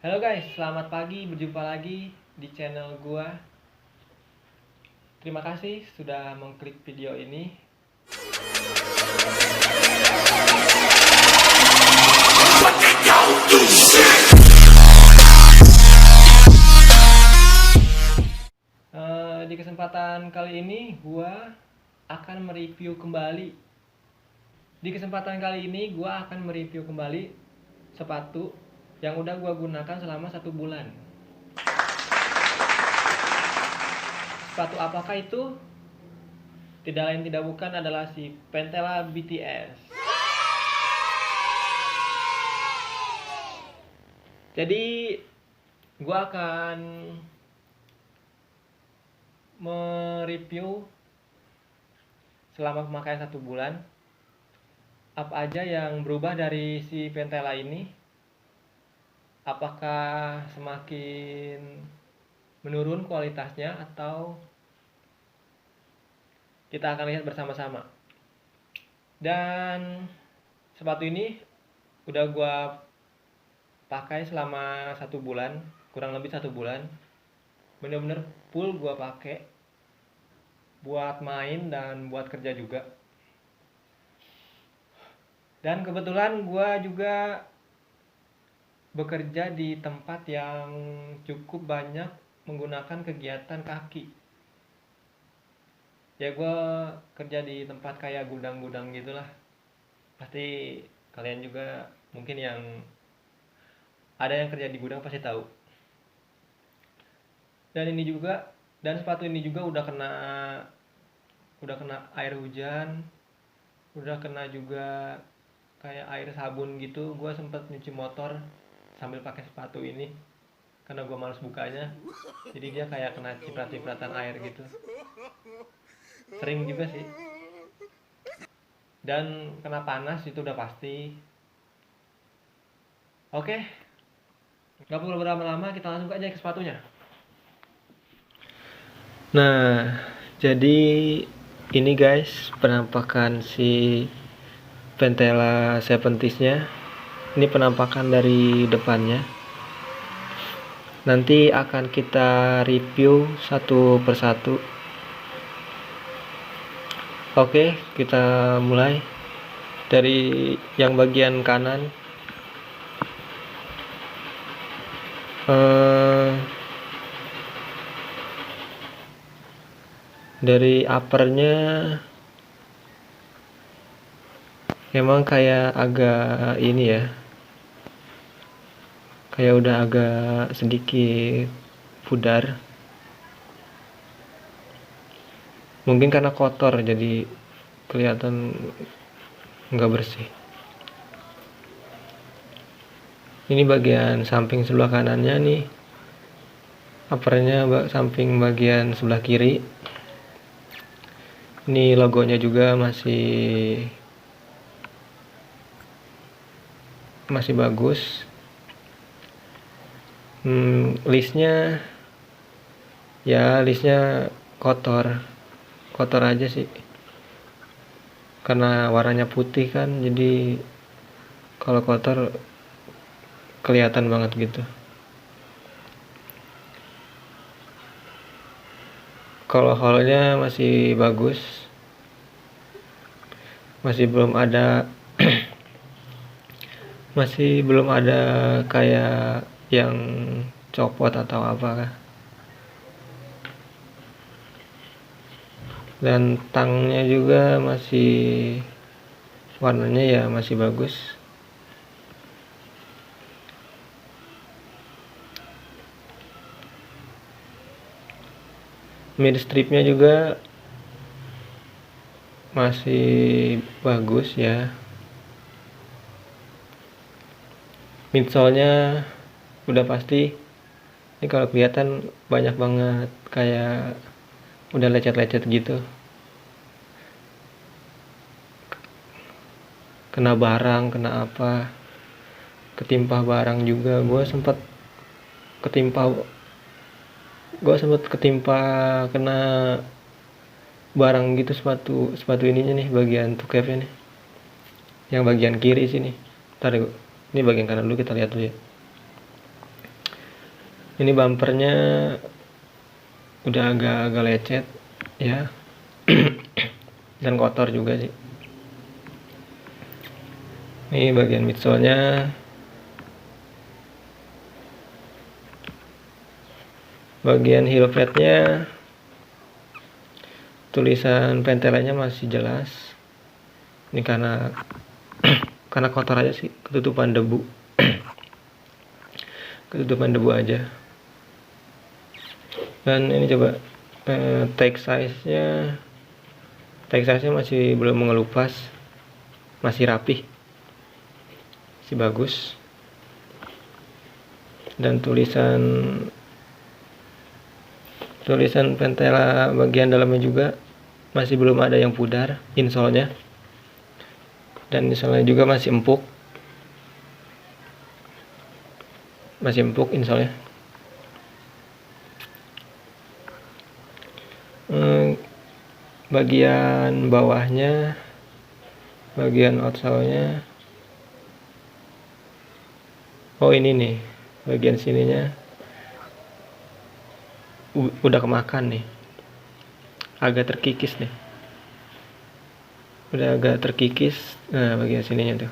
Halo guys, selamat pagi, berjumpa lagi di channel gua. Terima kasih sudah mengklik video ini. Di kesempatan kali ini gua akan mereview kembali. Di kesempatan kali ini gua akan mereview kembali sepatu yang udah gua gunakan selama 1 bulan. Sepatu apakah itu? Tidak lain tidak bukan adalah si Pentela BTS. Jadi gua akan mereview selama pemakaian 1 bulan apa aja yang berubah dari si Pentela ini. Apakah semakin menurun kualitasnya atau kita akan lihat bersama-sama. Dan sepatu ini udah gua pakai selama 1 bulan, kurang lebih 1 bulan. Bener-bener full gua pakai buat main dan buat kerja juga. Dan kebetulan gua juga bekerja di tempat yang cukup banyak menggunakan kegiatan kaki. Ya gue kerja di tempat kayak gudang-gudang gitulah. Pasti kalian juga mungkin yang ada yang kerja di gudang pasti tahu. Dan sepatu ini juga udah kena air hujan, udah kena juga kayak air sabun gitu. Gue sempet nyuci motor sambil pakai sepatu ini karena gue males bukanya, jadi dia kayak kena ciprat-cipratan air gitu, sering juga sih. Dan kena panas itu udah pasti. Oke, gak perlu berlama-lama, kita langsung aja ke sepatunya. Nah, jadi ini guys penampakan si Pentela 70s nya. Ini penampakan dari depannya. Nanti akan kita review satu persatu. Oke, kita mulai dari yang bagian kanan. Dari uppernya memang kayak agak ini ya, kayak udah agak sedikit pudar. Mungkin karena kotor jadi kelihatan nggak bersih. Ini bagian samping sebelah kanannya nih, uppernya samping bagian sebelah kiri. Ini logonya juga masih bagus. Listnya kotor aja sih, karena warnanya putih kan, jadi kalau kotor kelihatan banget gitu. Kalau holnya masih bagus, masih belum ada kayak yang copot atau apa. Dan tangnya juga warnanya ya masih bagus. Mid stripnya juga masih bagus ya. Midsole-nya udah pasti. Ini kalau kelihatan banyak banget kayak udah lecet-lecet gitu, kena barang, kena apa, ketimpa barang juga. Gue sempet ketimpa kena barang gitu, sepatu ininya nih, bagian tukepnya nih, yang bagian kiri sini. Ntar ini bagian kanan dulu, kita lihat dulu ya. Ini bumpernya udah agak lecet ya, dan kotor juga sih. Ini bagian midsole-nya, bagian heel plate-nya tulisan pentelannya masih jelas. Ini karena kotor aja sih, ketutupan debu. Ketutupan debu aja. Dan ini coba tag size-nya masih belum mengelupas, masih rapih, masih bagus. Dan tulisan pentela bagian dalamnya juga masih belum ada yang pudar insole-nya, dan insole-nya juga masih empuk insole-nya. Bagian bawahnya, bagian outsole-nya, oh ini nih bagian sininya udah kemakan nih, agak terkikis nih, udah agak terkikis. Nah bagian sininya tuh,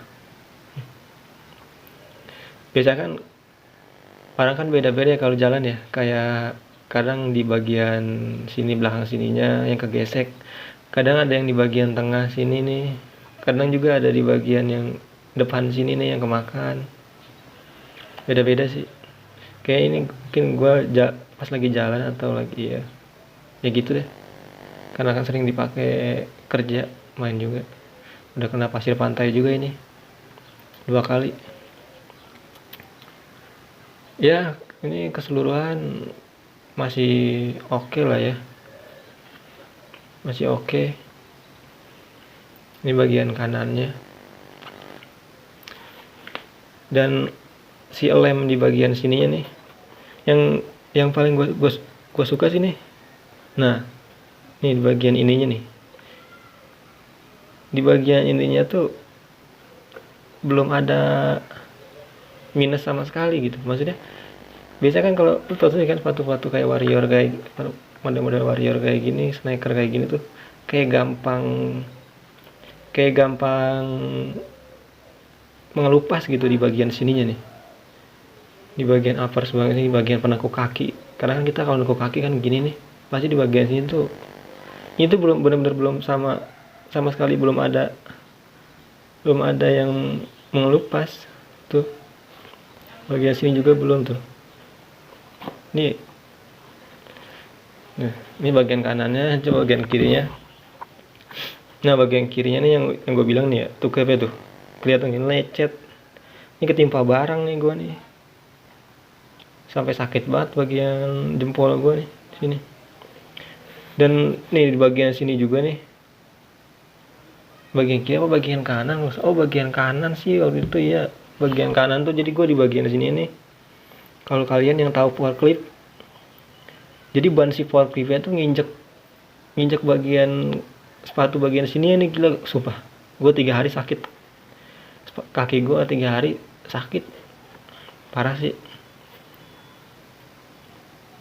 biasa kan orang kan beda-beda ya kalau jalan ya, kayak kadang di bagian sini belakang sininya yang kegesek, kadang ada yang di bagian tengah sini nih, kadang juga ada di bagian yang depan sini nih yang kemakan. Beda-beda sih, kayak ini mungkin gue pas lagi jalan atau lagi ya gitu deh, karena kan sering dipakai kerja, main juga. Udah kena pasir pantai juga ini 2 kali ya. Ini keseluruhan masih oke lah ya, masih oke. Ini bagian kanannya, dan si lem di bagian sininya nih yang paling gue suka sih nih. Nah ini di bagian ininya nih, di bagian ininya tuh belum ada minus sama sekali gitu. Maksudnya biasa kan kalau lu tau kan sepatu-sepatu kayak warrior, kayak model-model warrior kayak gini, sneaker kayak gini tuh kayak gampang mengelupas gitu di bagian sininya nih, di bagian upper sebagian ini, bagian penekuk kaki. Karena kan kita kalau nekuk kaki kan gini nih, pasti di bagian sini tuh itu belum benar-benar belum sama sekali, belum ada yang mengelupas tuh. Bagian sini juga belum tuh. Nih, nah, ini bagian kanannya, coba bagian kirinya. Nah bagian kirinya nih yang gue bilang nih ya, tuh kayak tuh kelihatan ini lecet. Ini ketimpa barang nih gue nih, sampai sakit banget bagian jempol gue nih sini. Dan nih di bagian sini juga nih, bagian kiri apa bagian kanan? Oh bagian kanan sih waktu itu ya, bagian kanan tuh. Jadi gue di bagian sini nih, kalau kalian yang tahu forklift, jadi ban si forkliftnya tuh nginjek bagian sepatu bagian sini nih, gila sumpah. Gue 3 hari sakit, kaki gue 3 hari sakit parah sih.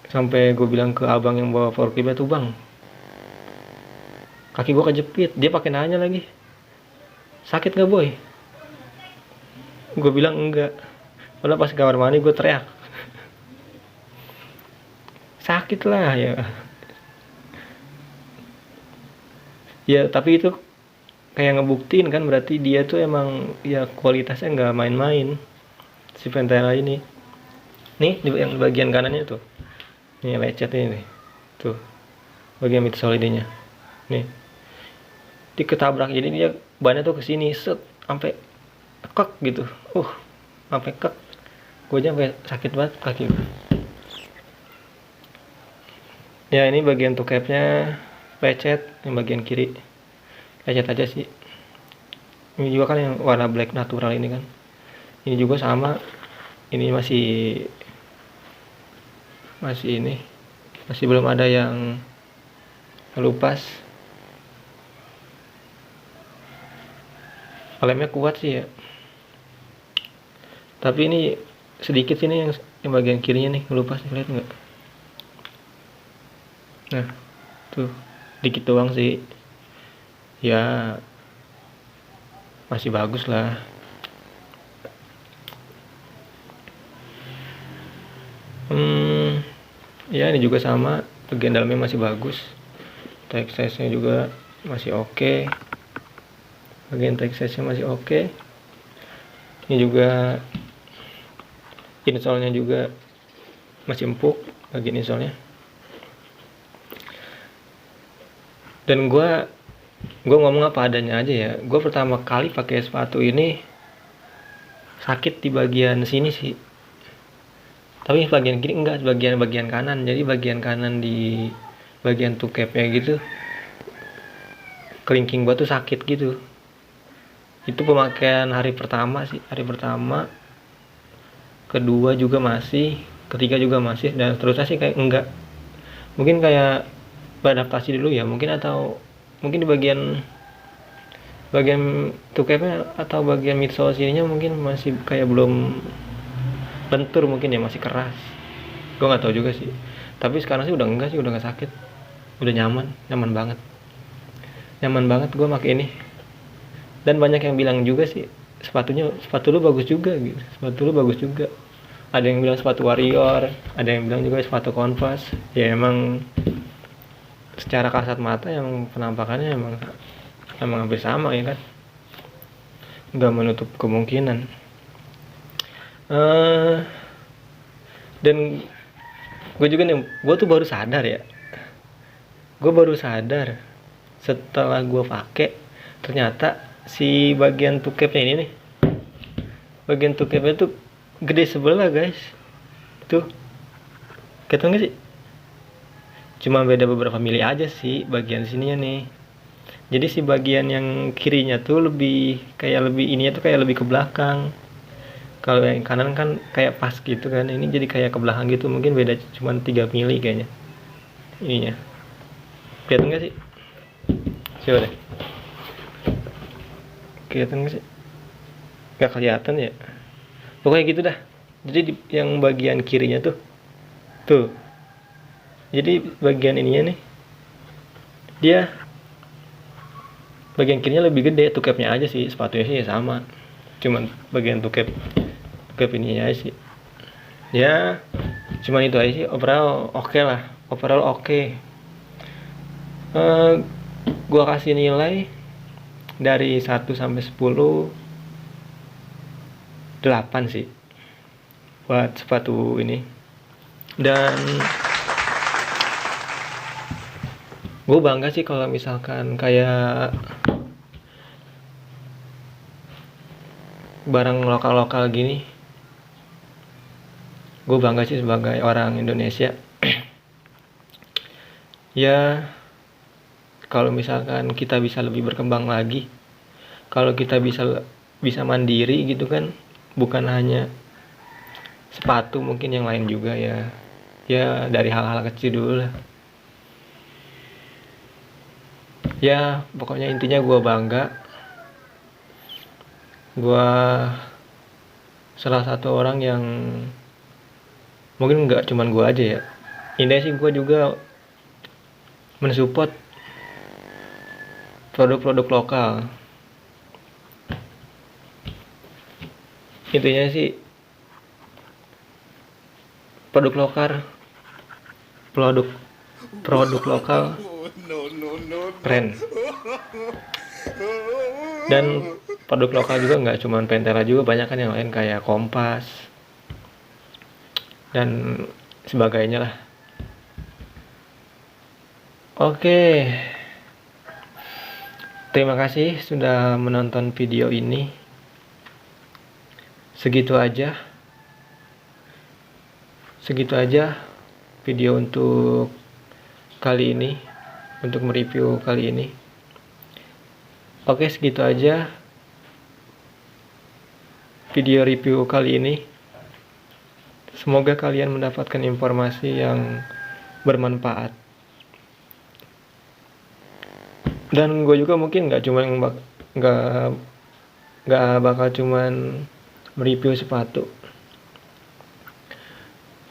Sampai gue bilang ke abang yang bawa forkliftnya tuh, bang kaki gue kejepit. Dia pakai nanya lagi, sakit gak boy? Gue bilang enggak. Padahal pas kamar mandi gue teriak, sakit lah ya. Ya tapi itu kayak ngebuktiin kan, berarti dia tuh emang ya kualitasnya nggak main-main si Ventela ini. Nih yang bagian kanannya tuh, nih lecet ini tuh, bagian midsole nya nih diketabrak, jadi dia bannya tuh kesini set sampai kek gitu, sampai kek. Gue aja sampai sakit banget kaki gue. Ya ini bagian toe capnya lecet, yang bagian kiri lecet aja sih. Ini juga kan yang warna black natural ini kan, ini juga sama. Ini masih ini masih belum ada yang lepas. Lemnya kuat sih ya, tapi ini sedikit sini yang yang bagian kirinya nih, ngelupas, lihat nggak? Nah tuh dikit doang sih, ya masih bagus lah. Ya ini juga sama, bagian dalamnya masih bagus, track size-nya juga masih oke. Bagian track size-nya masih oke. Ini juga insole-nya juga masih empuk, bagian insole-nya. Dan gue ngomong apa adanya aja ya. Gue pertama kali pakai sepatu ini sakit di bagian sini sih, tapi bagian kiri enggak, bagian kanan. Jadi bagian kanan di bagian toe cap-nya gitu, kelingking gua tuh sakit gitu. Itu pemakaian hari pertama sih, hari pertama, kedua juga masih, ketiga juga masih, dan seterusnya sih kayak enggak. Mungkin kayak beradaptasi dulu ya, mungkin, atau mungkin di bagian toe cap-nya atau bagian midsole sininya mungkin masih kayak belum lentur, mungkin ya masih keras. Gue nggak tahu juga sih. Tapi sekarang sih udah enggak sih, udah nggak sakit, udah nyaman banget. Nyaman banget gue pakai ini. Dan banyak yang bilang juga sih, sepatu lu bagus juga gitu. Sepatu lu bagus juga. Ada yang bilang sepatu Warrior, ada yang bilang juga sepatu Converse. Ya emang secara kasat mata emang penampakannya emang hampir sama ya kan. Nggak menutup kemungkinan. Dan gue juga nih, gue tuh baru sadar ya. Gue baru sadar setelah gue pakai, ternyata si bagian toe cap-nya ini nih, bagian toe cap-nya tuh gede sebelah guys. Tuh, ketemu gak sih? Cuma beda beberapa mili aja sih bagian sininya nih. Jadi si bagian yang kirinya tuh ininya tuh kayak lebih ke belakang. Kalau yang kanan kan kayak pas gitu kan, ini jadi kayak ke belakang gitu. Mungkin beda cuma 3 mili kayaknya ininya. Kelihatan gak sih? Coba deh. Kelihatan gak sih? Gak kelihatan ya? Pokoknya gitu dah. Jadi yang bagian kirinya tuh. Jadi bagian ininya nih, dia bagian kirinya lebih gede. Toe cap-nya aja sih, sepatunya sih sama. Cuman bagian toe cap ini aja sih. Ya, cuman itu aja sih. Overall oke lah. Overall oke. Gua kasih nilai dari 1 sampai 10, 8 sih buat sepatu ini. Dan gue bangga sih kalau misalkan kayak barang lokal-lokal gini. Gue bangga sih sebagai orang Indonesia. Ya, kalau misalkan kita bisa lebih berkembang lagi, kalau kita bisa mandiri gitu kan, bukan hanya sepatu, mungkin yang lain juga ya. Ya dari hal-hal kecil dulu lah. Ya pokoknya intinya gue bangga. Gue salah satu orang yang mungkin nggak cuman gue aja ya, ini sih gue juga mensupport produk-produk lokal. Intinya sih produk lokal keren. Dan produk lokal juga nggak cuma Pentela, juga banyak kan yang lain kayak Kompas dan sebagainya lah. Oke, terima kasih sudah menonton video ini. Segitu aja video untuk kali ini, untuk mereview kali ini. Oke, segitu aja video review kali ini. Semoga kalian mendapatkan informasi yang bermanfaat. Dan gue juga mungkin nggak bakal cuman mereview sepatu.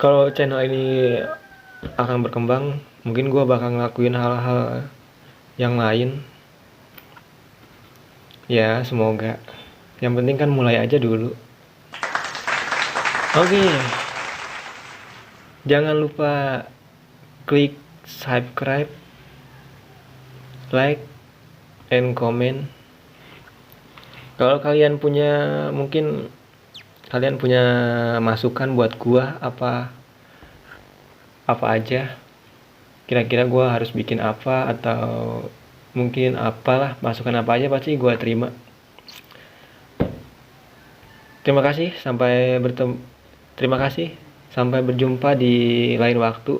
Kalau channel ini akan berkembang, mungkin gue bakal ngelakuin hal-hal yang lain. Ya, semoga. Yang penting kan mulai aja dulu. Oke. Jangan lupa klik subscribe, like, and comment. Kalau kalian punya masukan buat gua apa aja, kira-kira gua harus bikin apa, atau mungkin apalah, masukan apa aja pasti gua terima. Terima kasih, sampai berjumpa di lain waktu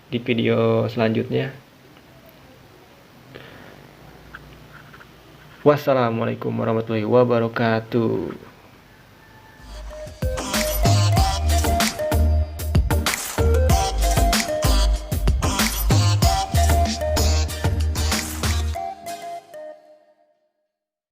di video selanjutnya. Wassalamualaikum warahmatullahi wabarakatuh.